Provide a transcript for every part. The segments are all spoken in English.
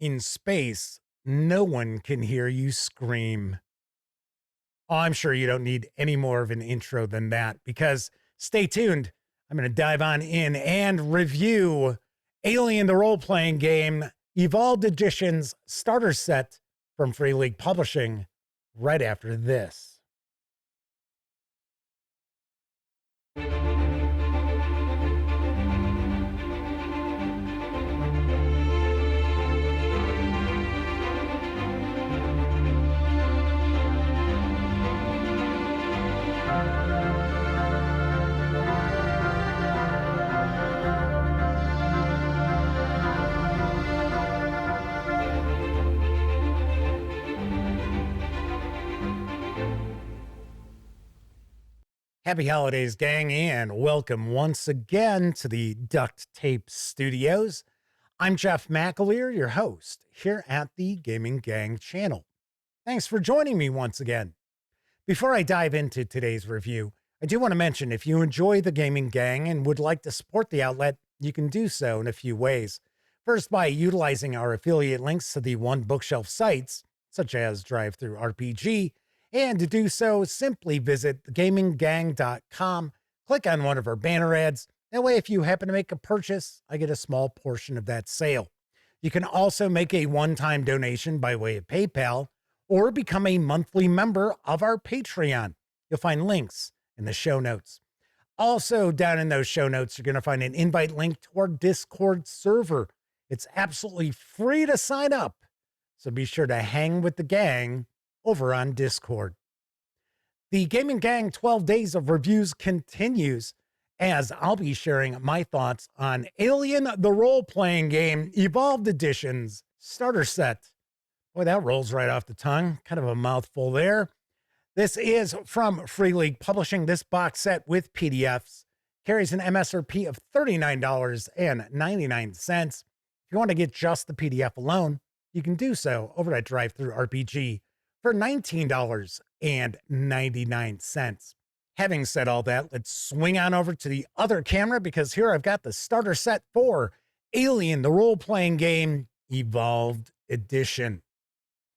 In space, no one can hear you scream. Oh, I'm sure you don't need any more of an intro than that because stay tuned. I'm going to dive on in and review Alien the Role-Playing Game Evolved Edition's starter set from Free League Publishing right after this. Happy holidays, gang, and welcome once again to the Duct Tape Studios. I'm Jeff McAleer, your host here at the Gaming Gang channel. Thanks for joining me once again. Before I dive into today's review, I do want to mention if you enjoy the Gaming Gang and would like to support the outlet, you can do so in a few ways. First, by utilizing our affiliate links to the One Bookshelf sites, such as DriveThruRPG, and to do so, simply visit thegaminggang.com, click on one of our banner ads. That way, if you happen to make a purchase, I get a small portion of that sale. You can also make a one-time donation by way of PayPal or become a monthly member of our Patreon. You'll find links in the show notes. Also, down in those show notes, you're going to find an invite link to our Discord server. It's absolutely free to sign up, so be sure to hang with the gang over on Discord. The Gaming Gang 12 Days of Reviews continues as I'll be sharing my thoughts on Alien the Role-Playing Game Evolved Edition's starter set. Boy, that rolls right off the tongue. Kind of a mouthful there. This is from Free League Publishing. This box set with PDFs carries an MSRP of $39.99. If you want to get just the PDF alone, you can do so over at DriveThruRPG for $19.99. Having said all that, let's swing on over to the other camera because here I've got the starter set for Alien the Role-Playing Game Evolved Edition.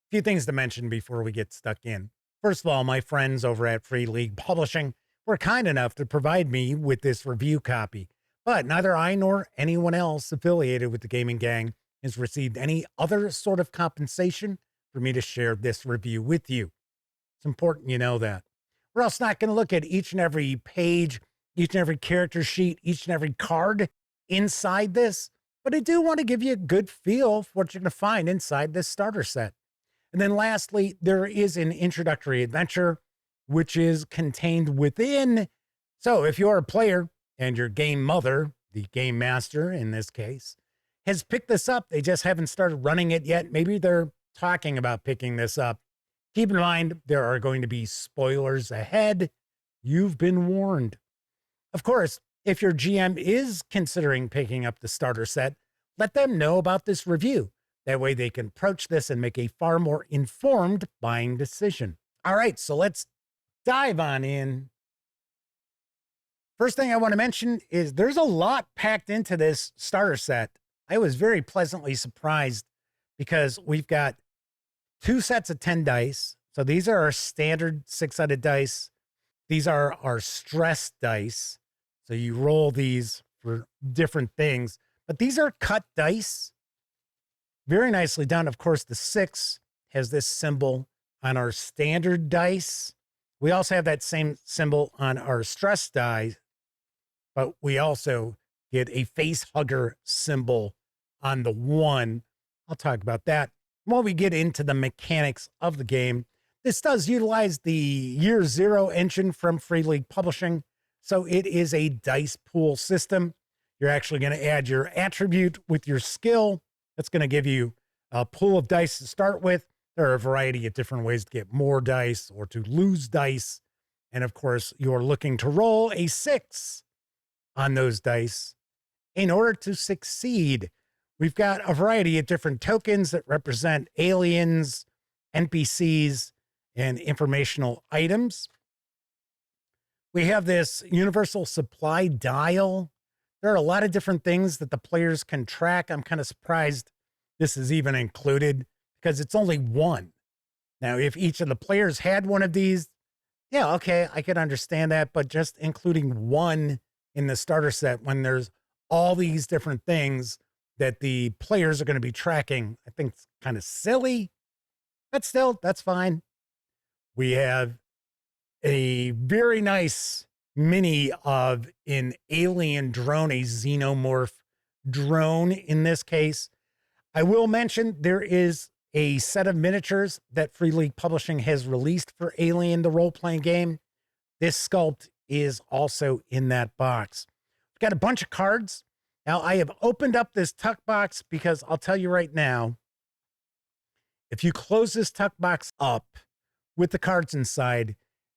A few things to mention before we get stuck in. First of all, my friends over at Free League Publishing were kind enough to provide me with this review copy, but neither I nor anyone else affiliated with the Gaming Gang has received any other sort of compensation for me to share this review with you. It's important you know that. We're also not going to look at each and every page, each and every character sheet, each and every card inside this, but I do want to give you a good feel for what you're going to find inside this starter set. And then lastly, there is an introductory adventure, which is contained within. So if you're a player and your game mother, the game master in this case, has picked this up, they just haven't started running it yet. Maybe they're talking about picking this up. Keep in mind, there are going to be spoilers ahead. You've been warned. Of course, if your GM is considering picking up the starter set, let them know about this review. That way they can approach this and make a far more informed buying decision. All right, so let's dive on in. First thing I want to mention is there's a lot packed into this starter set. I was very pleasantly surprised because we've got 2 sets of 10 dice. So these are our standard 6-sided dice. These are our stress dice. So you roll these for different things, but these are cut dice. Very nicely done. Of course, the 6 has this symbol on our standard dice. We also have that same symbol on our stress die, but we also get a face hugger symbol on the 1. I'll talk about that when we get into the mechanics of the game. This does utilize the Year Zero engine from Free League Publishing. So it is a dice pool system. You're actually going to add your attribute with your skill. That's going to give you a pool of dice to start with. There are a variety of different ways to get more dice or to lose dice. And of course, you're looking to roll a 6 on those dice in order to succeed. We've got a variety of different tokens that represent aliens, NPCs, and informational items. We have this universal supply dial. There are a lot of different things that the players can track. I'm kind of surprised this is even included because it's only one. Now, if each of the players had one of these, yeah, okay, I could understand that. But just including one in the starter set when there's all these different things that the players are going to be tracking, I think it's kind of silly, but still, that's fine. We have a very nice mini of an alien drone, a xenomorph drone in this case. I will mention there is a set of miniatures that Free League Publishing has released for Alien, the role-playing game. This sculpt is also in that box. We've got a bunch of cards. Now, I have opened up this tuck box because I'll tell you right now, if you close this tuck box up with the cards inside,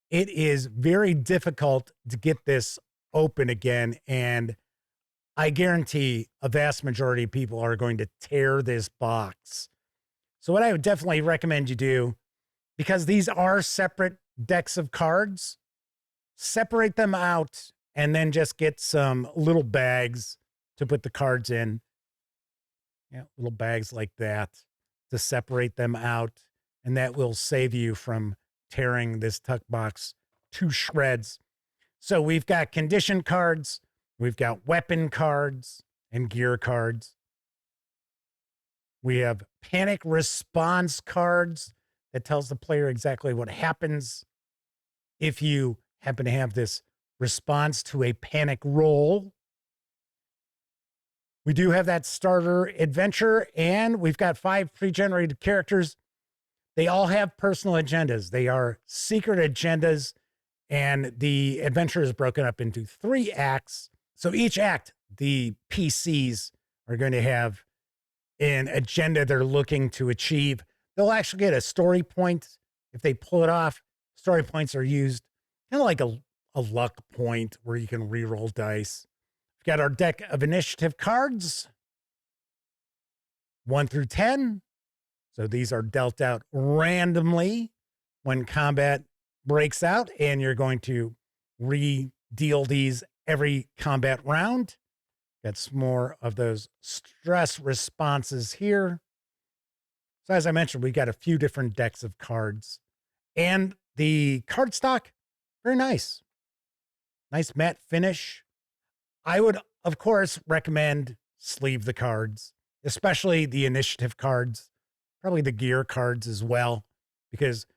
it is very difficult to get this open again. And I guarantee a vast majority of people are going to tear this box. So what I would definitely recommend you do, because these are separate decks of cards, separate them out and then just get some little bags to put the cards in. Yeah, little bags like that to separate them out. And that will save you from tearing this tuck box to shreds. So we've got condition cards, we've got weapon cards and gear cards. We have panic response cards that tells the player exactly what happens if you happen to have this response to a panic roll. We do have that starter adventure, and we've got 5 pre-generated characters. They all have personal agendas. They are secret agendas, and the adventure is broken up into 3 acts. So each act, the PCs are going to have an agenda they're looking to achieve. They'll actually get a story point if they pull it off. Story points are used kind of like a luck point where you can re-roll dice. We've got our deck of initiative cards, 1 through 10. So these are dealt out randomly when combat breaks out, and you're going to re-deal these every combat round. Got some more of those stress responses here. So as I mentioned, we got a few different decks of cards. And the card stock, very nice. Nice matte finish. I would, of course, recommend sleeve the cards, especially the initiative cards, probably the gear cards as well, because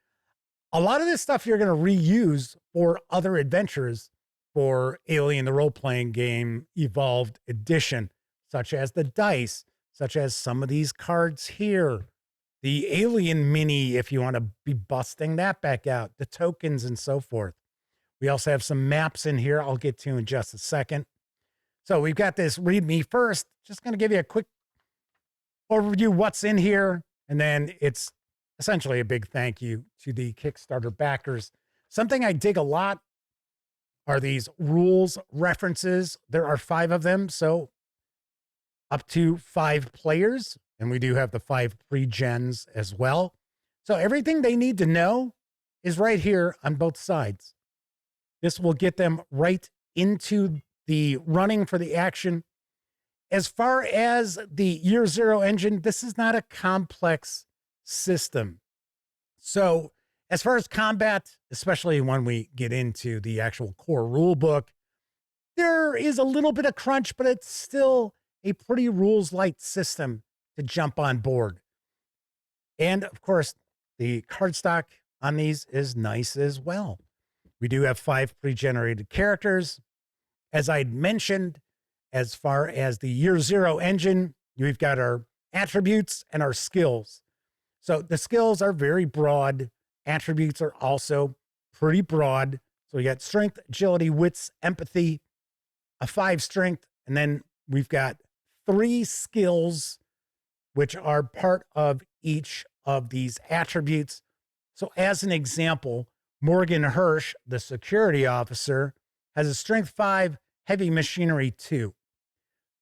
a lot of this stuff you're going to reuse for other adventures for Alien, the role-playing game Evolved Edition, such as the dice, such as some of these cards here, the Alien mini, if you want to be busting that back out, the tokens and so forth. We also have some maps in here I'll get to in just a second. So we've got this read me first. Just going to give you a quick overview what's in here. And then it's essentially a big thank you to the Kickstarter backers. Something I dig a lot are these rules references. There are 5 of them, so up to 5 players. And we do have the 5 pre-gens as well. So everything they need to know is right here on both sides. This will get them right into the running for the action. As far as the Year Zero engine, this is not a complex system. So as far as combat, especially when we get into the actual core rule book, there is a little bit of crunch, but it's still a pretty rules light system to jump on board. And of course, the cardstock on these is nice as well. We do have 5 pre-generated characters. As I'd mentioned, as far as the Year Zero engine, we've got our attributes and our skills. So the skills are very broad. Attributes are also pretty broad. So we got strength, agility, wits, empathy, a 5 strength, and then we've got 3 skills, which are part of each of these attributes. So as an example, Morgan Hirsch, the security officer, has a strength 5, heavy machinery 2.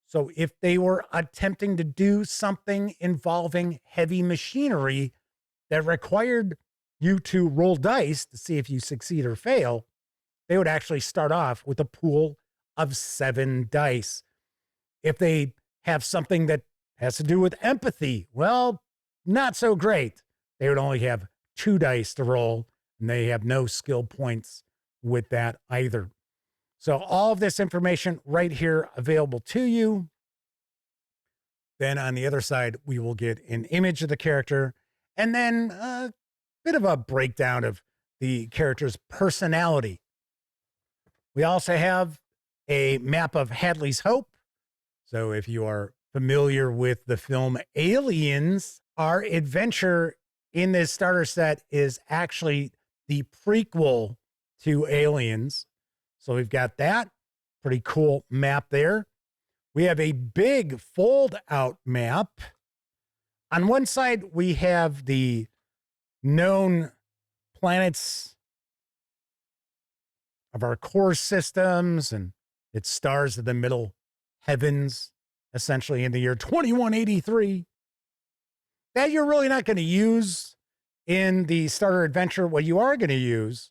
So if they were attempting to do something involving heavy machinery that required you to roll dice to see if you succeed or fail, they would actually start off with a pool of 7 dice. If they have something that Has to do with empathy. Well, not so great. They would only have 2 dice to roll, and they have no skill points with that either. So all of this information right here available to you. Then on the other side, we will get an image of the character and then a bit of a breakdown of the character's personality. We also have a map of Hadley's Hope. So if you are familiar with the film Aliens, our adventure in this starter set is actually the prequel to Aliens. So we've got that pretty cool map there. We have a big fold out map. On one side, we have the known planets of our core systems and its stars of the middle heavens, essentially in the year 2183. That you're really not going to use in the starter adventure. What you are going to use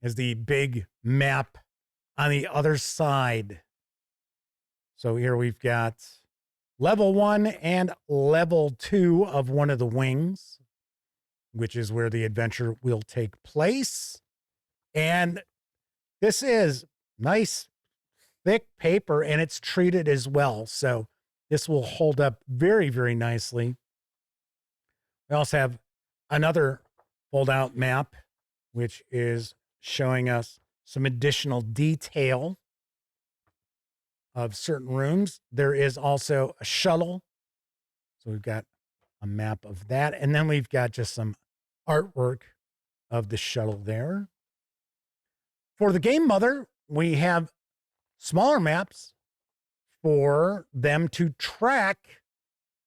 is the big map on the other side. So here we've got level 1 and level 2 of one of the wings, which is where the adventure will take place. And this is nice, thick paper, and it's treated as well. So this will hold up very, very nicely. We also have another fold-out map, which is showing us some additional detail of certain rooms. There is also a shuttle. So we've got a map of that. And then we've got just some artwork of the shuttle there. For the game mother, we have smaller maps for them to track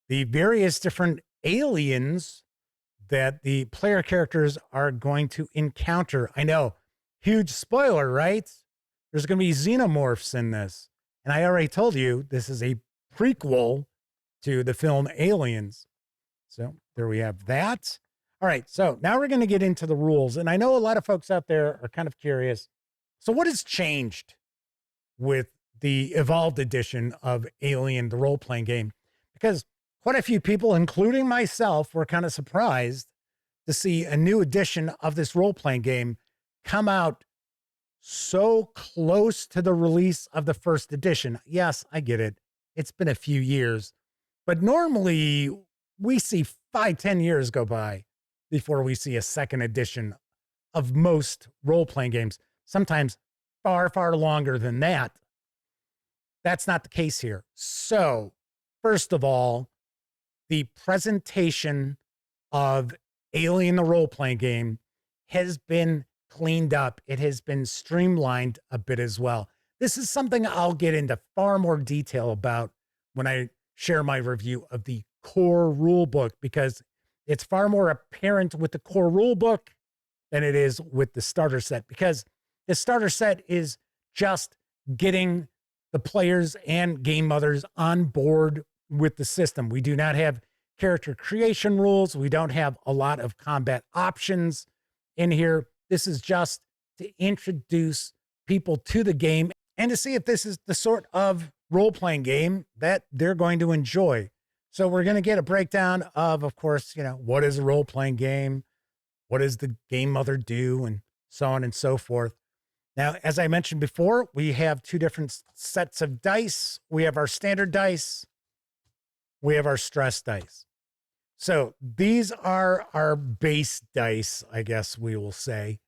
the various different aliens that the player characters are going to encounter. I know, huge spoiler, right? There's going to be xenomorphs in this. And I already told you, this is a prequel to the film Aliens. So there we have that. All right, so now we're going to get into the rules. And I know a lot of folks out there are kind of curious. So what has changed with the evolved edition of Alien, the role-playing game? Because quite a few people, including myself, were kind of surprised to see a new edition of this role-playing game come out so close to the release of the first edition. Yes, I get it. It's been a few years, but normally we see 5-10 years go by before we see a second edition of most role-playing games, sometimes far, far longer than that. That's not the case here. So, first of all, the presentation of Alien, the role-playing game, has been cleaned up. It has been streamlined a bit as well. This is something I'll get into far more detail about when I share my review of the core rule book, because it's far more apparent with the core rule book than it is with the starter set, because the starter set is just getting the players and game mothers on board with the system. We do not have character creation rules. We don't have a lot of combat options in here. This is just to introduce people to the game and to see if this is the sort of role-playing game that they're going to enjoy. So we're going to get a breakdown of course, what is a role-playing game? What does the game mother do? And so on and so forth. Now, as I mentioned before, we have 2 different sets of dice. We have our standard dice. We have our stress dice. So these are our base dice, I guess we will say.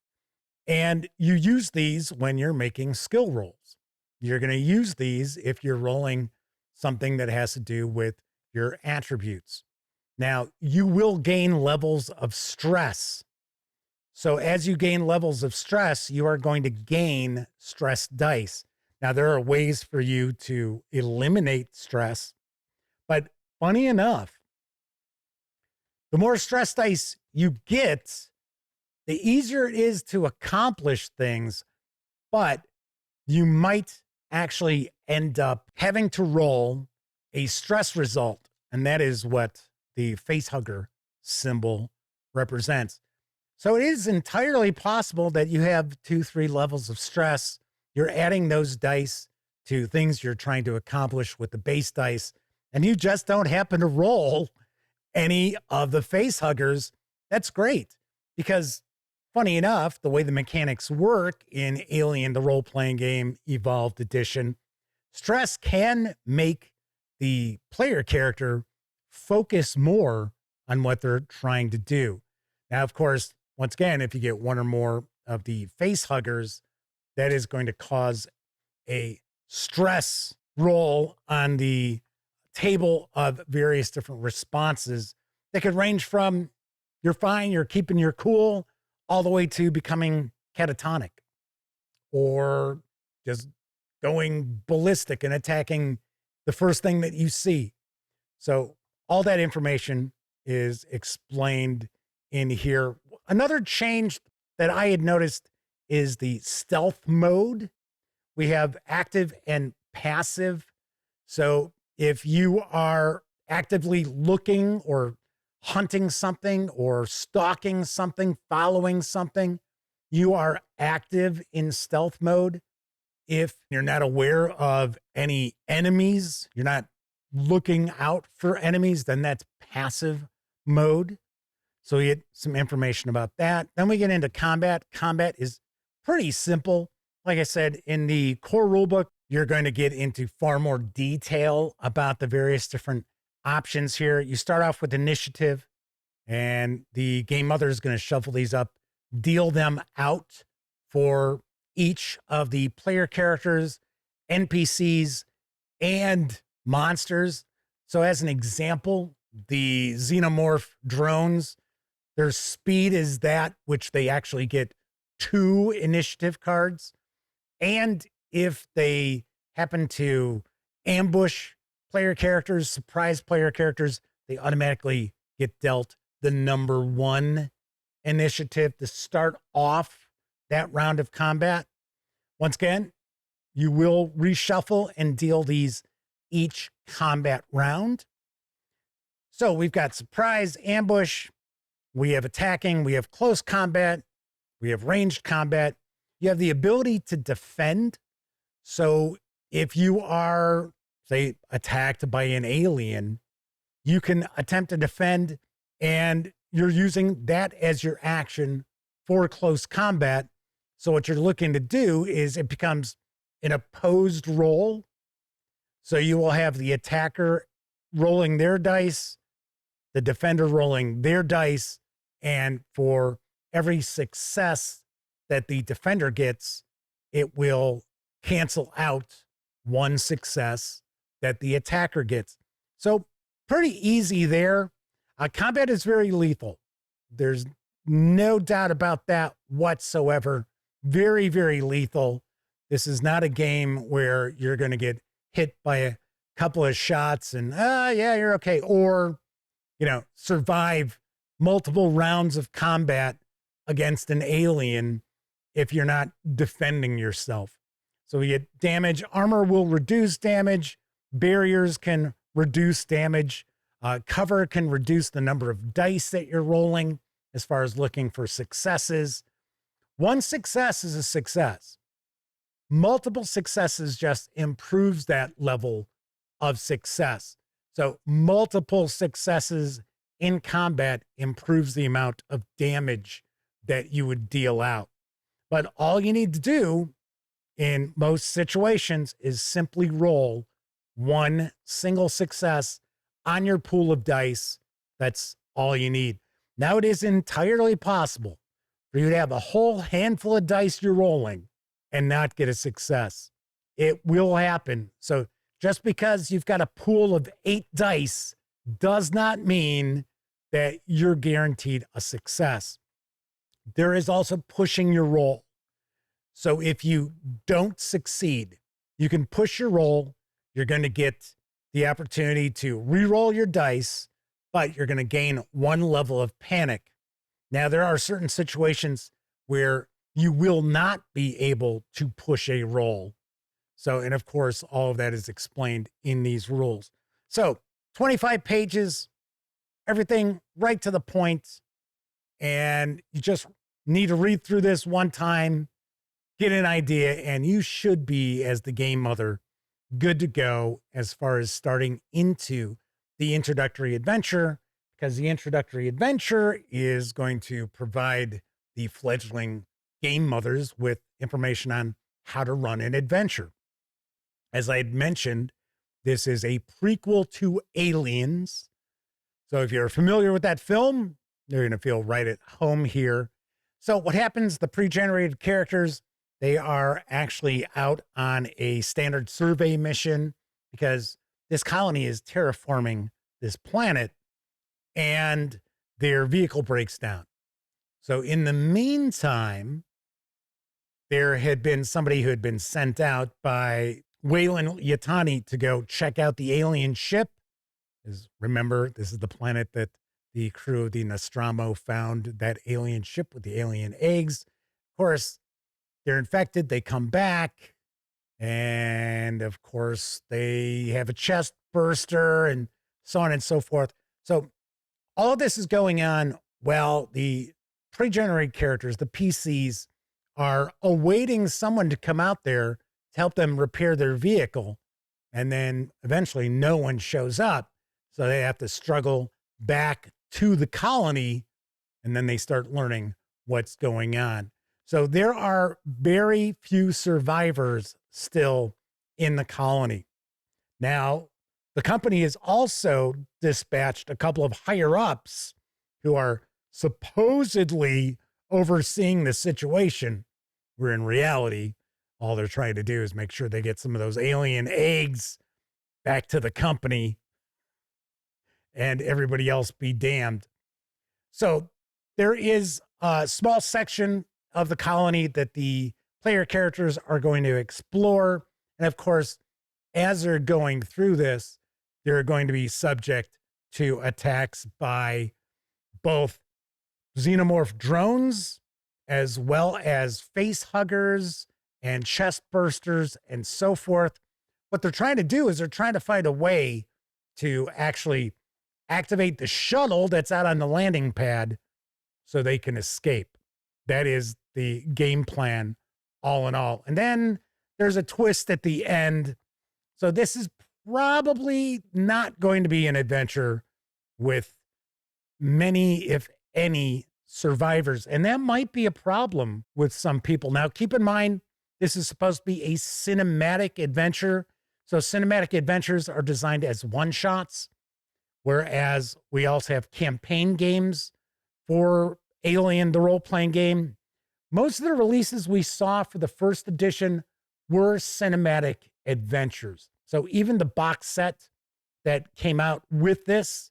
And you use these when you're making skill rolls. You're going to use these if you're rolling something that has to do with your attributes. Now, you will gain levels of stress. So as you gain levels of stress, you are going to gain stress dice. Now, there are ways for you to eliminate stress, but funny enough, the more stress dice you get, the easier it is to accomplish things, but you might actually end up having to roll a stress result, and that is what the facehugger symbol represents. So it is entirely possible that you have 2-3 levels of stress. You're adding those dice to things you're trying to accomplish with the base dice, and you just don't happen to roll any of the face huggers, that's great. Because funny enough, the way the mechanics work in Alien, the role-playing game Evolved Edition, stress can make the player character focus more on what they're trying to do. Now, of course, once again, if you get one or more of the face huggers, that is going to cause a stress roll on the table of various different responses that could range from you're fine, you're keeping your cool, all the way to becoming catatonic or just going ballistic and attacking the first thing that you see. So all that information is explained in here. Another change that I had noticed is the stealth mode. We have active and passive. So if you are actively looking or hunting something or stalking something, following something, you are active in stealth mode. If you're not aware of any enemies, you're not looking out for enemies, then that's passive mode. So we get some information about that. Then we get into combat. Combat is pretty simple. Like I said, in the core rulebook, you're going to get into far more detail about the various different options here. You start off with initiative, and the game mother is going to shuffle these up, deal them out for each of the player characters, NPCs, and monsters. So as an example, the xenomorph drones, their speed is that which they actually get 2 initiative cards. And if they happen to ambush player characters, surprise player characters, they automatically get dealt the number 1 initiative to start off that round of combat. Once again, you will reshuffle and deal these each combat round. So we've got surprise, ambush, we have attacking, we have close combat, we have ranged combat. You have the ability to defend. So if you are, say, attacked by an alien, you can attempt to defend, and you're using that as your action for close combat. So what you're looking to do is it becomes an opposed roll. So you will have the attacker rolling their dice, the defender rolling their dice, and for every success that the defender gets, it will cancel out 1 success that the attacker gets. So pretty easy there. Combat is very lethal. There's no doubt about that whatsoever. Very, very lethal. This is not a game where you're going to get hit by a couple of shots and, yeah, you're okay. Or, survive multiple rounds of combat against an alien if you're not defending yourself. So we get damage. Armor will reduce damage. Barriers can reduce damage. Cover can reduce the number of dice that you're rolling as far as looking for successes. 1 success is a success. Multiple successes just improves that level of success. So multiple successes in combat improves the amount of damage that you would deal out. But all you need to do in most situations is simply roll 1 single success on your pool of dice. That's all you need. Now it is entirely possible for you to have a whole handful of dice you're rolling and not get a success. It will happen. So just because you've got a pool of 8 dice does not mean that you're guaranteed a success. There is also pushing your roll. So if you don't succeed, you can push your roll. You're going to get the opportunity to re-roll your dice, but you're going to gain 1 level of panic. Now, there are certain situations where you will not be able to push a roll. So, and of course, all of that is explained in these rules. So 25 pages, everything right to the point. And you just need to read through this one time, get an idea, and you should be, as the game mother, good to go as far as starting into the introductory adventure, because the introductory adventure is going to provide the fledgling game mothers with information on how to run an adventure. As I had mentioned, this is a prequel to Aliens. So if you're familiar with that film, you're going to feel right at home here. So what happens, the pre-generated characters, they are actually out on a standard survey mission because this colony is terraforming this planet and their vehicle breaks down. So in the meantime, there had been somebody who had been sent out by Wayland Yutani to go check out the alien ship. Remember, this is the planet that the crew of the Nostromo found that alien ship with the alien eggs. Of course, they're infected. They come back. And of course, they have a chest burster and so on and so forth. So all of this is going on while the pre-generated characters, the PCs, are awaiting someone to come out there to help them repair their vehicle. And then eventually no one shows up. So they have to struggle back to the colony, and then they start learning what's going on. So there are very few survivors still in the colony. Now, the company has also dispatched a couple of higher ups who are supposedly overseeing the situation, where in reality, all they're trying to do is make sure they get some of those alien eggs back to the company and everybody else be damned. So there is a small section of the colony that the player characters are going to explore. And of course, as they're going through this, they're going to be subject to attacks by both xenomorph drones, as well as face huggers and chest bursters and so forth. What they're trying to do is they're trying to find a way to actually activate the shuttle that's out on the landing pad so they can escape. That is the game plan, all in all. And then there's a twist at the end. So this is probably not going to be an adventure with many, if any, survivors. And that might be a problem with some people. Now, keep in mind, this is supposed to be a cinematic adventure. So cinematic adventures are designed as one-shots, whereas we also have campaign games for Alien, the role-playing game. Most of the releases we saw for the first edition were cinematic adventures. So even the box set that came out with this,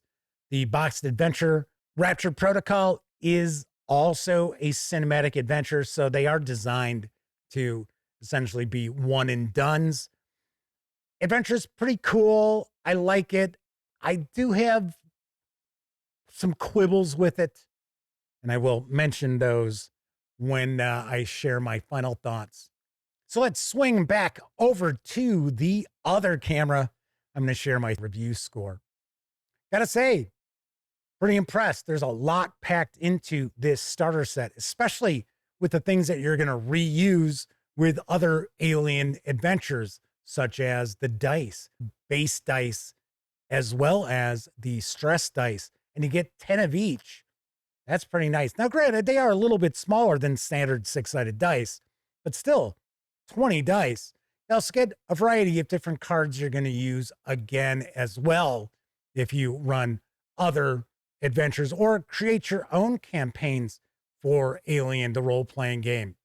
the boxed adventure Rapture Protocol, is also a cinematic adventure. So they are designed to essentially be one and dones. Adventure's pretty cool. I like it. I do have some quibbles with it, and I will mention those when I share my final thoughts. So let's swing back over to the other camera. I'm going to share my review score. Gotta say, pretty impressed. There's a lot packed into this starter set, especially with the things that you're going to reuse with other Alien adventures, such as the dice, base dice, as well as the stress dice. And you get 10 of each. That's pretty nice. Now, granted, they are a little bit smaller than standard 6-sided dice, but still 20 dice. You also get a variety of different cards you're going to use again as well if you run other adventures or create your own campaigns for Alien, the role-playing game.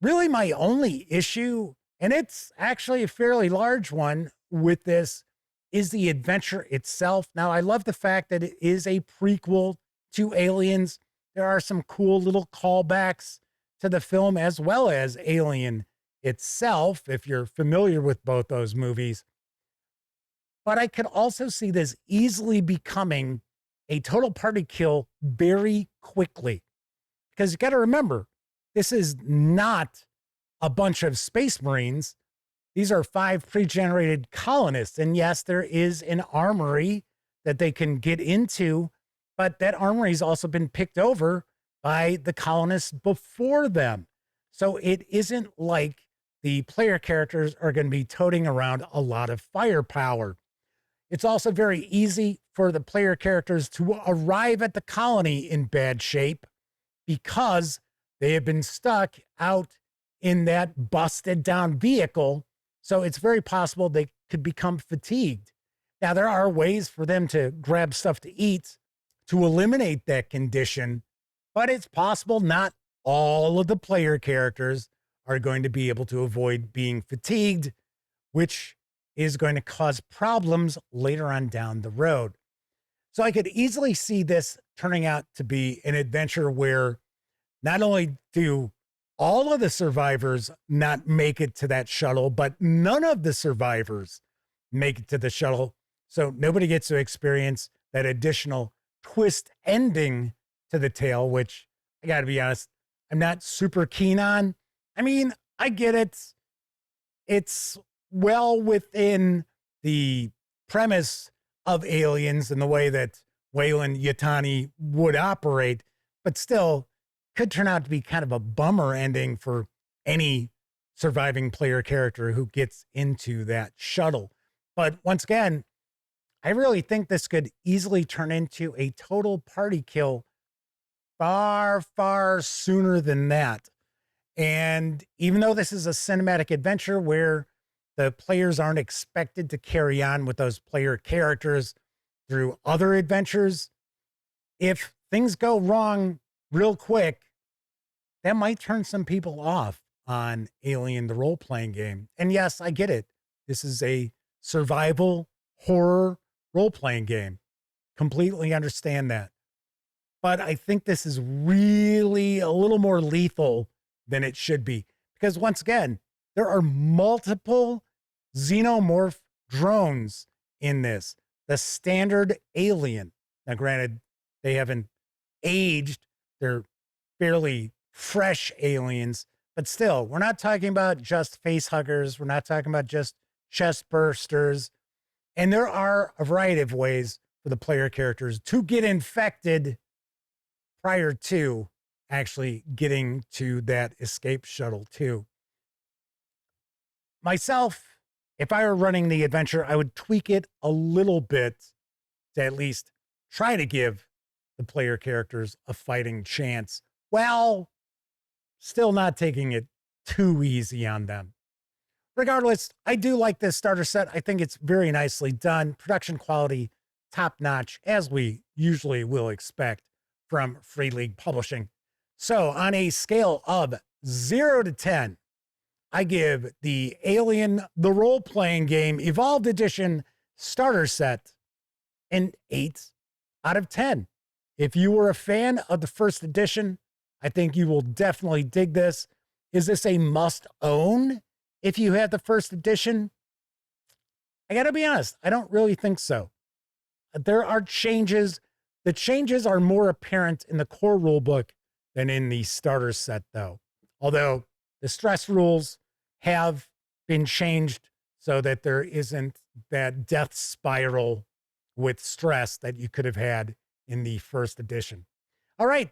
Really, my only issue, and it's actually a fairly large one with this, is the adventure itself. Now, I love the fact that it is a prequel to Aliens. There are some cool little callbacks to the film as well as Alien itself, if you're familiar with both those movies. But I could also see this easily becoming a total party kill very quickly. Because you got to remember, this is not a bunch of Space Marines. These are 5 pre-generated colonists. And yes, there is an armory that they can get into, but that armory has also been picked over by the colonists before them. So it isn't like the player characters are going to be toting around a lot of firepower. It's also very easy for the player characters to arrive at the colony in bad shape because they have been stuck out in that busted down vehicle. So it's very possible they could become fatigued. Now, there are ways for them to grab stuff to eat to eliminate that condition, but it's possible not all of the player characters are going to be able to avoid being fatigued, which is going to cause problems later on down the road. So I could easily see this turning out to be an adventure where not only do all of the survivors not make it to that shuttle, but none of the survivors make it to the shuttle. So nobody gets to experience that additional twist ending to the tale, which I got to be honest, I'm not super keen on. I mean, I get it. It's well within the premise of Aliens and the way that Weyland-Yutani would operate, but still could turn out to be kind of a bummer ending for any surviving player character who gets into that shuttle. But once again, I really think this could easily turn into a total party kill far, far sooner than that. And even though this is a cinematic adventure where the players aren't expected to carry on with those player characters through other adventures, if things go wrong real quick, that might turn some people off on Alien, the role-playing game. And yes, I get it. This is a survival horror role-playing game. Completely understand that. But I think this is really a little more lethal than it should be. Because once again, there are multiple xenomorph drones in this. The standard Alien. Now, granted, they haven't aged. They're fairly fresh aliens. But still, we're not talking about just face huggers. We're not talking about just chest bursters. And there are a variety of ways for the player characters to get infected prior to actually getting to that escape shuttle too. Myself, if I were running the adventure, I would tweak it a little bit to at least try to give the player characters a fighting chance, while still not taking it too easy on them. Regardless, I do like this starter set. I think it's very nicely done. Production quality, top notch, as we usually will expect from Free League Publishing. So on a scale of 0 to 10, I give the Alien, the role-playing game, Evolved Edition starter set an 8 out of 10. If you were a fan of the first edition, I think you will definitely dig this. Is this a must-own if you have the first edition? I got to be honest, I don't really think so. There are changes. The changes are more apparent in the core rulebook than in the starter set, though. Although the stress rules have been changed so that there isn't that death spiral with stress that you could have had in the first edition. All right,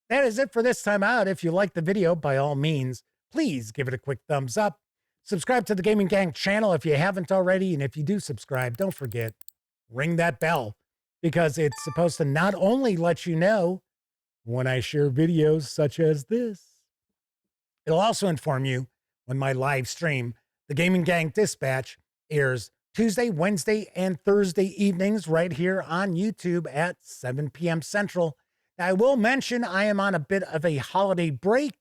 that is it for this time out. If you like the video, by all means, please give it a quick thumbs up. Subscribe to the Gaming Gang channel if you haven't already. And if you do subscribe, don't forget, ring that bell, because it's supposed to not only let you know when I share videos such as this, it'll also inform you when my live stream, the Gaming Gang Dispatch, airs Tuesday, Wednesday, and Thursday evenings right here on YouTube at 7 p.m. Central. Now, I will mention I am on a bit of a holiday break,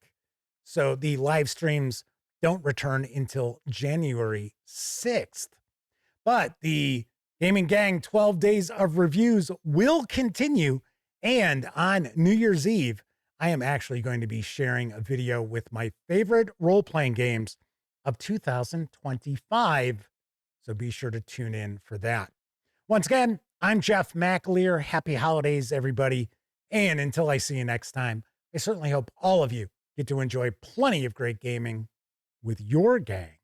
so the live streams don't return until January 6th. But the Gaming Gang 12 Days of Reviews will continue, and on New Year's Eve, I am actually going to be sharing a video with my favorite role-playing games of 2025. So be sure to tune in for that. Once again, I'm Jeff McAleer. Happy holidays, everybody. And until I see you next time, I certainly hope all of you get to enjoy plenty of great gaming with your gang.